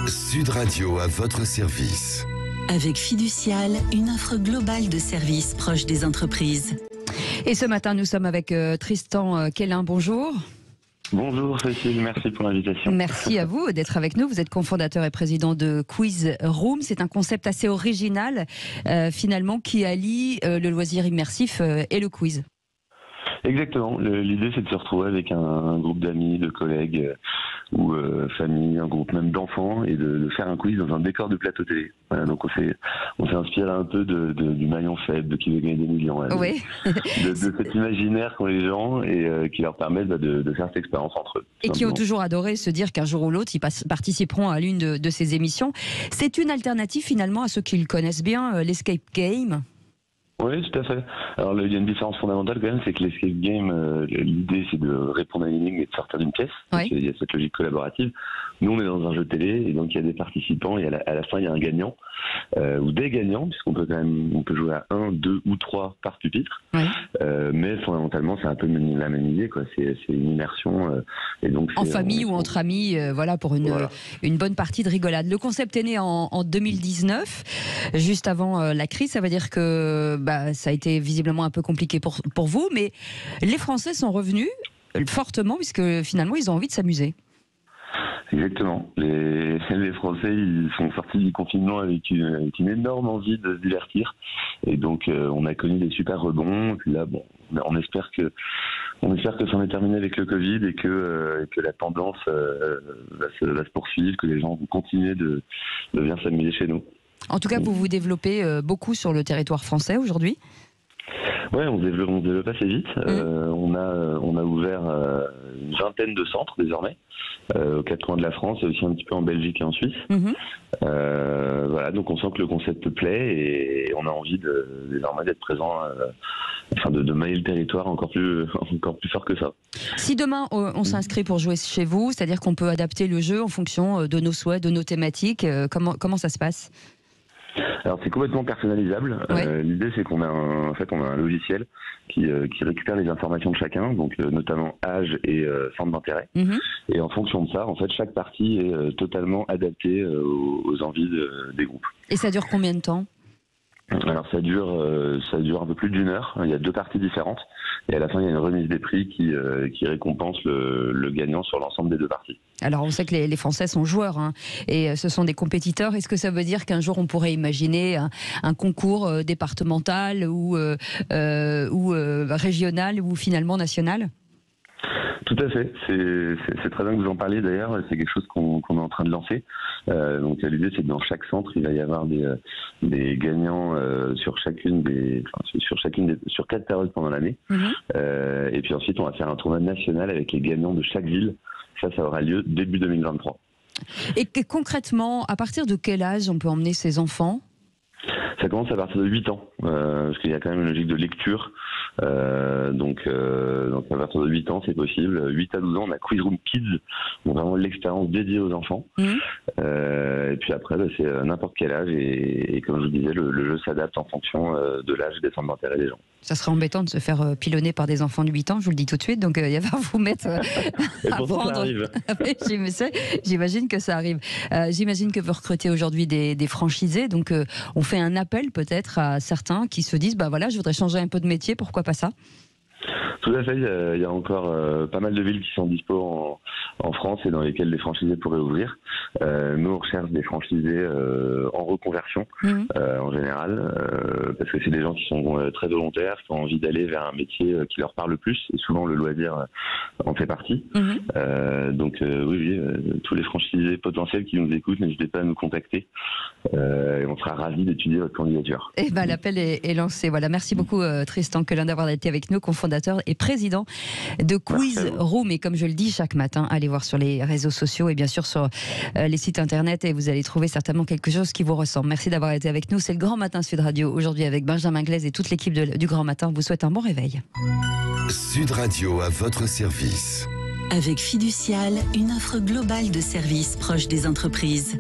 Sud Radio à votre service. Avec Fiducial, une offre globale de services proche des entreprises. Et ce matin, nous sommes avec Tristan Quellin. Bonjour. Bonjour Cécile, merci pour l'invitation. Merci à vous d'être avec nous. Vous êtes cofondateur et président de Quiz Room. C'est un concept assez original, finalement, qui allie le loisir immersif et le quiz. Exactement. L'idée, c'est de se retrouver avec un groupe d'amis, de collègues ou famille, un groupe même d'enfants, et de faire un quiz dans un décor de plateau télé. Voilà, donc on s'est inspiré un peu du maillon faible, de Qui veut gagner des millions, Oui. de cet imaginaire qu'ont les gens et qui leur permet de faire cette expérience entre eux. Et qui ont toujours adoré se dire qu'un jour ou l'autre, ils participeront à l'une de ces émissions. C'est une alternative finalement à ceux qui le connaissent bien, l'escape game. Oui, tout à fait. Alors, il y a une différence fondamentale quand même, c'est que l'escape game, l'idée c'est de répondre à une énigme et de sortir d'une pièce. Oui. Donc, il y a cette logique collaborative. Nous, on est dans un jeu télé et donc il y a des participants et à la fin il y a un gagnant ou des gagnants, puisqu'on peut jouer à 1, 2 ou 3 par pupitre. Oui. Mais fondamentalement, c'est un peu la même idée, quoi. C'est une immersion et donc en famille ou entre amis, voilà, pour une bonne partie de rigolade. Le concept est né en 2019, juste avant la crise. Ça veut dire que ça a été visiblement un peu compliqué pour vous, mais les Français sont revenus fortement puisque finalement ils ont envie de s'amuser. Exactement. Les Français, ils sont sortis du confinement avec une énorme envie de se divertir, et donc on a connu des super rebonds. Puis là, on espère que ça en est terminé avec le Covid et que la tendance va se poursuivre, que les gens vont continuer de venir s'amuser chez nous. En tout cas, vous vous développez beaucoup sur le territoire français aujourd'hui. Ouais, on se développe assez vite. On a ouvert une vingtaine de centres désormais, aux 4 coins de la France et aussi un petit peu en Belgique et en Suisse. Voilà, donc on sent que le concept plaît et on a envie désormais d'être présent, de mailler le territoire encore plus fort que ça. Si demain on s'inscrit pour jouer chez vous, c'est-à-dire qu'on peut adapter le jeu en fonction de nos souhaits, de nos thématiques, comment ça se passe ? Alors c'est complètement personnalisable. Ouais. L'idée c'est qu'on a un logiciel qui récupère les informations de chacun, donc notamment âge et centre d'intérêt. Et en fonction de ça, en fait, chaque partie est totalement adaptée aux envies des groupes. Et ça dure combien de temps ? Alors ça dure un peu plus d'1 heure. Il y a 2 parties différentes et à la fin il y a une remise des prix qui récompense le gagnant sur l'ensemble des 2 parties. Alors on sait que les Français sont joueurs et ce sont des compétiteurs. Est-ce que ça veut dire qu'un jour on pourrait imaginer un concours départemental ou régional ou finalement national ? Tout à fait. C'est très bien que vous en parliez d'ailleurs. C'est quelque chose qu'on est en train de lancer. Donc l'idée c'est que dans chaque centre il va y avoir des gagnants sur 4 périodes pendant l'année. Et puis ensuite on va faire un tournoi national avec les gagnants de chaque ville. Ça aura lieu début 2023. Et concrètement, à partir de quel âge on peut emmener ses enfants ? Ça commence à partir de 8 ans, parce qu'il y a quand même une logique de lecture. Donc à partir de 8 ans, c'est possible. 8 à 12 ans, on a Quiz Room Kids, donc vraiment l'expérience dédiée aux enfants. Et puis après, c'est n'importe quel âge. Et comme je vous disais, le jeu s'adapte en fonction de l'âge et des centres d'intérêt des gens. Ça serait embêtant de se faire pilonner par des enfants de 8 ans, je vous le dis tout de suite. Donc il va vous mettre et pourtant, ça arrive. J'imagine que ça arrive. J'imagine que vous recrutez aujourd'hui des franchisés. Donc on fait un appel peut-être à certains qui se disent voilà, je voudrais changer un peu de métier, pourquoi pas ça ? Tout à fait, il y a encore pas mal de villes qui sont dispo en France et dans lesquelles les franchisés pourraient ouvrir. Nous, on recherche des franchisés en reconversion en général, parce que c'est des gens qui sont très volontaires, qui ont envie d'aller vers un métier qui leur parle le plus, et souvent le loisir en fait partie. Donc oui, tous les franchisés potentiels qui nous écoutent, n'hésitez pas à nous contacter. Et on sera ravis d'étudier votre candidature. Et l'appel est lancé. Voilà, merci beaucoup Tristan Quellin d'avoir été avec nous, cofondateur et président de Quiz Room. Et comme je le dis chaque matin, allez voir sur les réseaux sociaux et bien sûr sur les sites internet et vous allez trouver certainement quelque chose qui vous ressemble. Merci d'avoir été avec nous. C'est le Grand Matin Sud Radio aujourd'hui avec Benjamin Glaise et toute l'équipe du Grand Matin. Vous souhaite un bon réveil. Sud Radio à votre service. Avec Fiducial, une offre globale de services proche des entreprises.